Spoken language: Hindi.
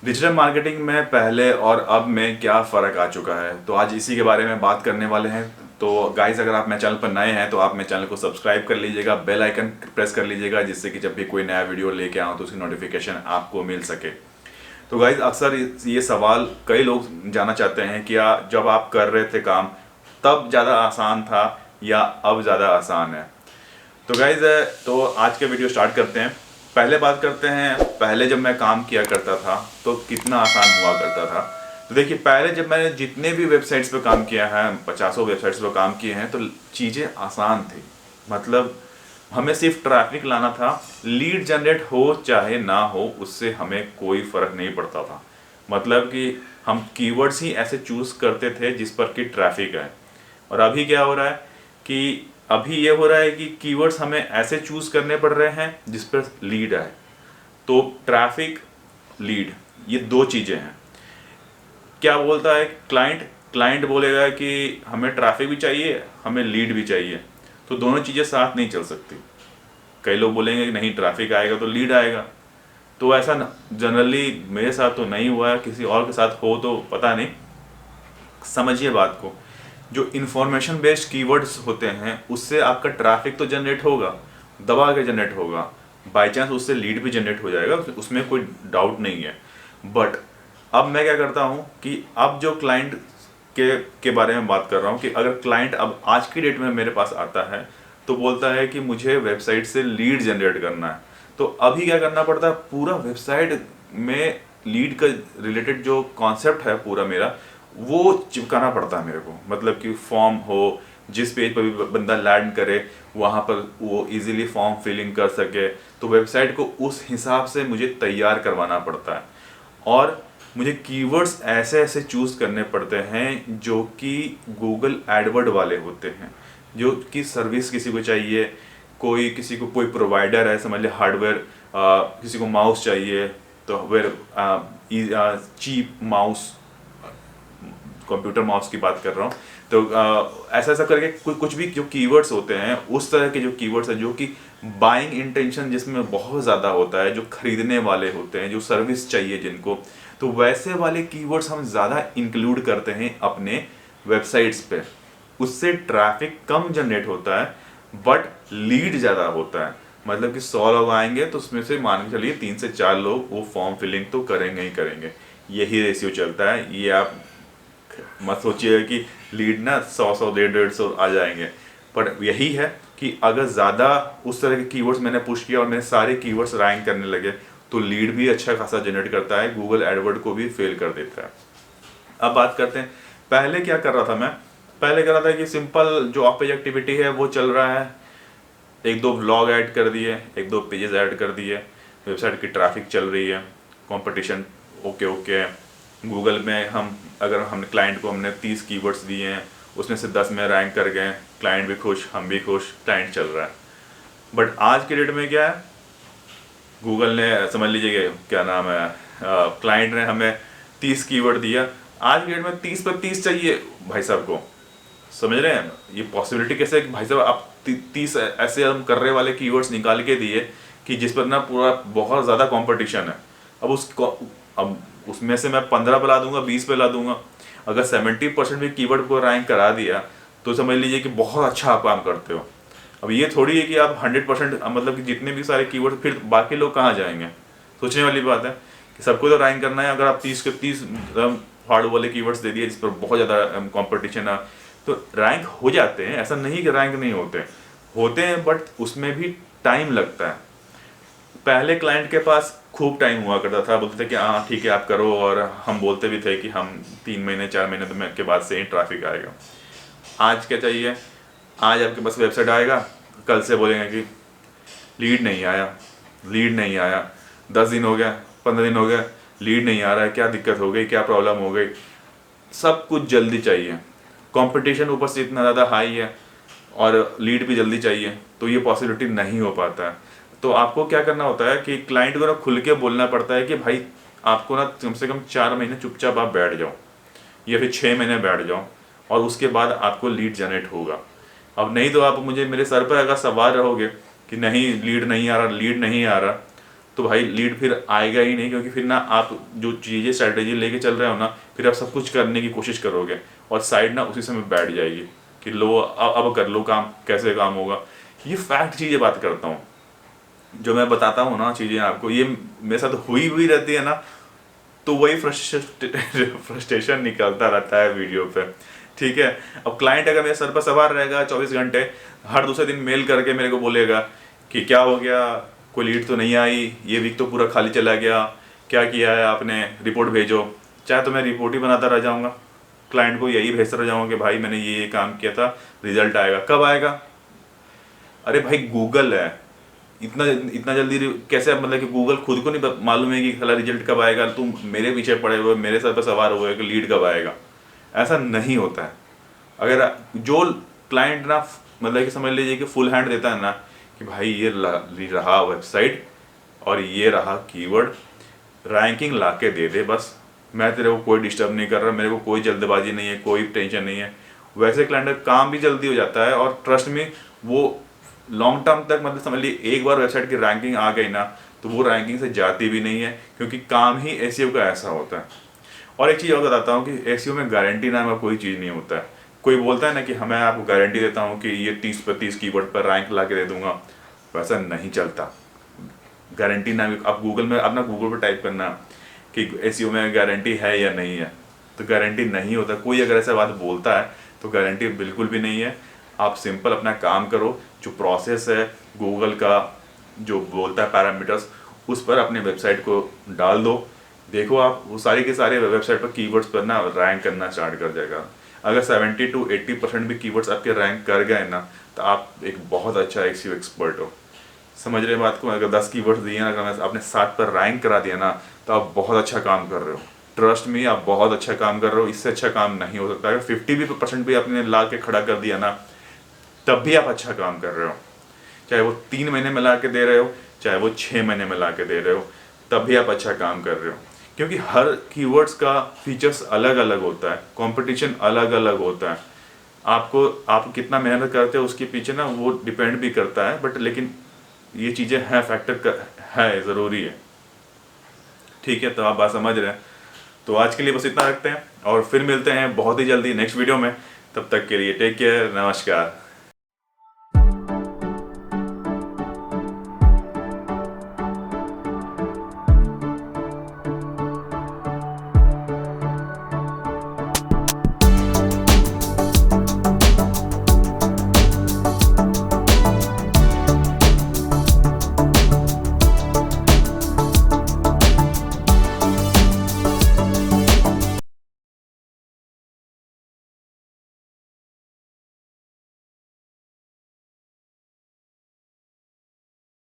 डिजिटल मार्केटिंग में पहले और अब में क्या फ़र्क आ चुका है, तो आज इसी के बारे में बात करने वाले हैं। तो गाइस, अगर आप मेरे चैनल पर नए हैं तो आप मेरे चैनल को सब्सक्राइब कर लीजिएगा, बेल आइकन प्रेस कर लीजिएगा, जिससे कि जब भी कोई नया वीडियो लेके आऊँ तो उसकी नोटिफिकेशन आपको मिल सके। तो गाइस, अक्सर ये सवाल कई लोग जानना चाहते हैं कि जब आप कर रहे थे काम तब ज़्यादा आसान था या अब ज़्यादा आसान है। तो गाइज, तो आज के वीडियो स्टार्ट करते हैं। पहले बात करते हैं, पहले जब मैं काम किया करता था तो कितना आसान हुआ करता था। तो देखिए, पहले जब मैंने जितने भी वेबसाइट्स पे काम किया है, 50 वेबसाइट्स पे काम किए हैं, तो चीज़ें आसान थी। मतलब हमें सिर्फ ट्रैफिक लाना था, लीड जनरेट हो चाहे ना हो उससे हमें कोई फ़र्क नहीं पड़ता था। मतलब कि हम कीवर्ड्स ही ऐसे चूज़ करते थे जिस पर कि ट्रैफिक है। और अभी क्या हो रहा है कि अभी ये हो रहा है कि कीवर्ड्स हमें ऐसे चूज करने पड़ रहे हैं जिस पर लीड आए। तो ट्रैफिक, लीड, ये दो चीजें हैं। क्या बोलता है क्लाइंट? क्लाइंट बोलेगा कि हमें ट्रैफिक भी चाहिए, हमें लीड भी चाहिए। तो दोनों चीजें साथ नहीं चल सकती। कई लोग बोलेंगे कि नहीं, ट्रैफिक आएगा तो लीड आएगा। तो ऐसा जनरली मेरे साथ तो नहीं हुआ है, किसी और के साथ हो तो पता नहीं। समझिए बात को, जो इंफॉर्मेशन बेस्ड कीवर्ड्स होते हैं उससे आपका ट्रैफिक तो जनरेट होगा, दबा के जनरेट होगा, बाई चांस उससे लीड भी जनरेट हो जाएगा, उसमें कोई डाउट नहीं है। बट अब मैं क्या करता हूँ कि अब जो क्लाइंट के बारे में बात कर रहा हूँ कि अगर क्लाइंट अब आज की डेट में मेरे पास आता है तो बोलता है कि मुझे वेबसाइट से लीड जनरेट करना है, तो अभी क्या करना पड़ता है, पूरा वेबसाइट में लीड का रिलेटेड जो कॉन्सेप्ट है पूरा मेरा, वो चिपकाना पड़ता है मेरे को। मतलब कि फॉर्म हो, जिस पेज पर भी बंदा लैंड करे वहाँ पर वो इजीली फॉर्म फिलिंग कर सके, तो वेबसाइट को उस हिसाब से मुझे तैयार करवाना पड़ता है। और मुझे कीवर्ड्स ऐसे ऐसे चूज़ करने पड़ते हैं जो कि गूगल एडवर्ड वाले होते हैं, जो कि सर्विस किसी को चाहिए, किसी को कोई प्रोवाइडर है, समझ ले हार्डवेयर, किसी को माउस चाहिए तो very cheap mouse, computer mouse की बात कर रहा हूँ। तो ऐसा ऐसा करके कुछ भी जो कीवर्ड्स होते हैं, उस तरह के जो कीवर्ड्स हैं जो कि बाइंग इंटेंशन जिसमें बहुत ज़्यादा होता है, जो खरीदने वाले होते हैं, जो सर्विस चाहिए जिनको, तो वैसे वाले कीवर्ड्स हम ज़्यादा इंक्लूड करते हैं अपने वेबसाइट्स पे। उससे ट्रैफिक कम जनरेट होता है बट लीड ज़्यादा होता है। मतलब कि 100 लोग आएंगे तो उसमें से मान के चलिए 3 से 4 लोग वो फॉर्म फिलिंग तो करेंगे ही करेंगे। यही रेशियो चलता है। ये आप मत सोचिएगा कि लीड ना 100 150 आ जाएंगे, पर यही है कि अगर ज़्यादा उस तरह के कीवर्ड्स मैंने पुश किया और मेरे सारे कीवर्ड्स रैंक करने लगे तो लीड भी अच्छा खासा जनरेट करता है, गूगल एडवर्ड को भी फेल कर देता है। अब बात करते हैं, पहले क्या कर रहा था मैं। पहले कर रहा था कि सिंपल जो ऑफ पेज एक्टिविटी है वो चल रहा है, एक दो ब्लॉग ऐड कर दिए, एक दो पेजेस ऐड कर दिए, वेबसाइट की ट्रैफिक चल रही है, कंपटीशन ओके ओके है। गूगल में अगर हमने क्लाइंट को हमने 30 कीवर्ड्स दिए हैं, उसमें से 10 में रैंक कर गए, क्लाइंट भी खुश, हम भी खुश, क्लाइंट चल रहा है। बट आज के डेट में क्या है, गूगल ने समझ लीजिए क्या नाम है, क्लाइंट ने हमें 30 कीवर्ड दिया, आज की डेट में 30 पर 30 चाहिए भाई साहब को। समझ रहे हैं ये पॉसिबिलिटी कैसे है कि भाई साहब आप 30 ऐसे हम कर रहे वाले कीवर्ड्स निकाल के दिए कि जिस पर ना पूरा बहुत ज़्यादा कंपटीशन है। अब उसमें से मैं 15 पे ला दूंगा, 20 पे ला दूंगा। अगर 70% भी कीवर्ड को रैंक करा दिया तो समझ लीजिए कि बहुत अच्छा आप काम करते हो। अब ये थोड़ी है कि आप 100% मतलब कि जितने भी सारे कीवर्ड, फिर बाकी लोग कहाँ जाएंगे। सोचने वाली बात है कि सबको तो रैंक करना है। अगर आप 30 के 30 हार्ड वाले कीवर्ड्स दे दिए जिस पर बहुत ज़्यादा कंपटीशन है तो रैंक हो जाते हैं। ऐसा नहीं कि रैंक नहीं होते हैं, बट उसमें भी टाइम लगता है। पहले क्लाइंट के पास खूब टाइम हुआ करता था, बोलते थे कि हाँ ठीक है आप करो, और हम बोलते भी थे कि हम 3 महीने 4 महीने के बाद से ही ट्रैफिक आएगा। आज क्या चाहिए, आज आपके पास वेबसाइट आएगा, कल से बोलेंगे कि लीड नहीं आया, लीड नहीं आया, 10 दिन हो गया, 15 दिन हो गया, लीड नहीं आ रहा है, क्या दिक्कत हो गई, क्या प्रॉब्लम हो गई। सब कुछ जल्दी चाहिए, कंपटीशन ऊपर से इतना ज़्यादा हाई है और लीड भी जल्दी चाहिए, तो ये पॉसिबिलिटी नहीं हो पाता है। तो आपको क्या करना होता है कि क्लाइंट को ना खुल के बोलना पड़ता है कि भाई आपको ना कम से कम 4 महीने चुपचाप आप बैठ जाओ, या फिर 6 महीने बैठ जाओ, और उसके बाद आपको लीड जनरेट होगा। अब नहीं तो आप मुझे मेरे सर पर अगर सवार रहोगे कि नहीं लीड नहीं आ रहा, लीड नहीं आ रहा, तो भाई लीड फिर आएगा ही नहीं, क्योंकि फिर ना आप जो चीज़ें स्ट्रैटेजी लेके चल रहे हो ना, फिर आप सब कुछ करने की कोशिश करोगे और साइड ना उसी समय बैठ जाएगी कि लो अब कर लो काम, कैसे काम होगा। ये फैक्ट चीज़ें बात करता हूँ, जो मैं बताता हूँ ना चीज़ें आपको, ये मेरे साथ हुई रहती है ना, तो वही फ्रस्ट्रेशन निकलता रहता है वीडियो पे। ठीक है, अब क्लाइंट अगर मेरे सर पर सवार रहेगा 24 घंटे, हर दूसरे दिन मेल करके मेरे को बोलेगा कि क्या हो गया, कोई लीड तो नहीं आई, ये वीक तो पूरा खाली चला गया, क्या किया है आपने, रिपोर्ट भेजो। चाहे तो मैं रिपोर्ट ही बनाता रह जाऊँगा, क्लाइंट को यही भेजता रह जाऊँगा कि भाई मैंने ये काम किया था, रिजल्ट आएगा। कब आएगा? अरे भाई गूगल है, इतना इतना जल्दी कैसे, मतलब कि गूगल खुद को नहीं मालूम है कि साला रिजल्ट कब आएगा, तुम मेरे पीछे पड़े हुए, मेरे सर पर सवार हुए कि लीड कब आएगा। ऐसा नहीं होता है। अगर जो क्लाइंट ना, मतलब कि समझ लीजिए कि फुल हैंड देता है ना कि भाई ये रहा वेबसाइट और ये रहा कीवर्ड, रैंकिंग ला के दे दे बस, मैं तेरे को कोई डिस्टर्ब नहीं कर रहा, मेरे को कोई जल्दबाजी नहीं है, कोई टेंशन नहीं है, वैसे क्लाइंट का काम भी जल्दी हो जाता है। और ट्रस्ट में वो लॉन्ग टर्म तक, मतलब समझ लीजिए एक बार वेबसाइट की रैंकिंग आ गई ना, तो वो रैंकिंग से जाती भी नहीं है, क्योंकि काम ही एसईओ का ऐसा होता है। और एक चीज़ और बताता हूँ कि एसईओ में गारंटी नाम का कोई चीज़ नहीं होता है। कोई बोलता है ना कि मैं आपको गारंटी देता हूँ कि ये 30 कीवर्ड पर रैंक ला के दे दूंगा, वैसा नहीं चलता। गारंटी नाम, आप गूगल में, अपना गूगल पर टाइप करना कि एसईओ में गारंटी है या नहीं है, तो गारंटी नहीं होता। कोई अगर ऐसा बात बोलता है तो गारंटी बिल्कुल भी नहीं है। आप सिंपल अपना काम करो, जो प्रोसेस है गूगल का जो बोलता है पैरामीटर्स, उस पर अपने वेबसाइट को डाल दो, देखो आप वो सारी के सारे वेबसाइट पर कीवर्ड्स पर ना रैंक करना स्टार्ट कर जाएगा। अगर 70 to 80% भी कीवर्ड्स आपके रैंक कर गए ना, तो आप एक बहुत अच्छा एसईओ एक्सपर्ट हो। समझ रहे बात को? अगर 10 कीवर्ड्स दिए ना, अगर आपने 7 पर रैंक करा दिया ना, तो आप बहुत अच्छा काम कर रहे हो। ट्रस्ट में आप बहुत अच्छा काम कर रहे हो, इससे अच्छा काम नहीं हो सकता। अगर 50% भी आपने ला के खड़ा कर दिया ना, तब भी आप अच्छा काम कर रहे हो। चाहे वो 3 महीने में ला के दे रहे हो, चाहे वो 6 महीने में ला के दे रहे हो, तब भी आप अच्छा काम कर रहे हो। क्योंकि हर कीवर्ड्स का फीचर्स अलग अलग होता है, कंपटीशन अलग अलग होता है। आपको आप कितना मेहनत करते हो उसके पीछे ना वो डिपेंड भी करता है, बट लेकिन ये चीज़ें हैं, फैक्टर है, ज़रूरी है। ठीक है, तो आप बात समझ रहे हैं। तो आज के लिए बस इतना रखते हैं और फिर मिलते हैं बहुत ही जल्दी नेक्स्ट वीडियो में। तब तक के लिए टेक केयर, नमस्कार।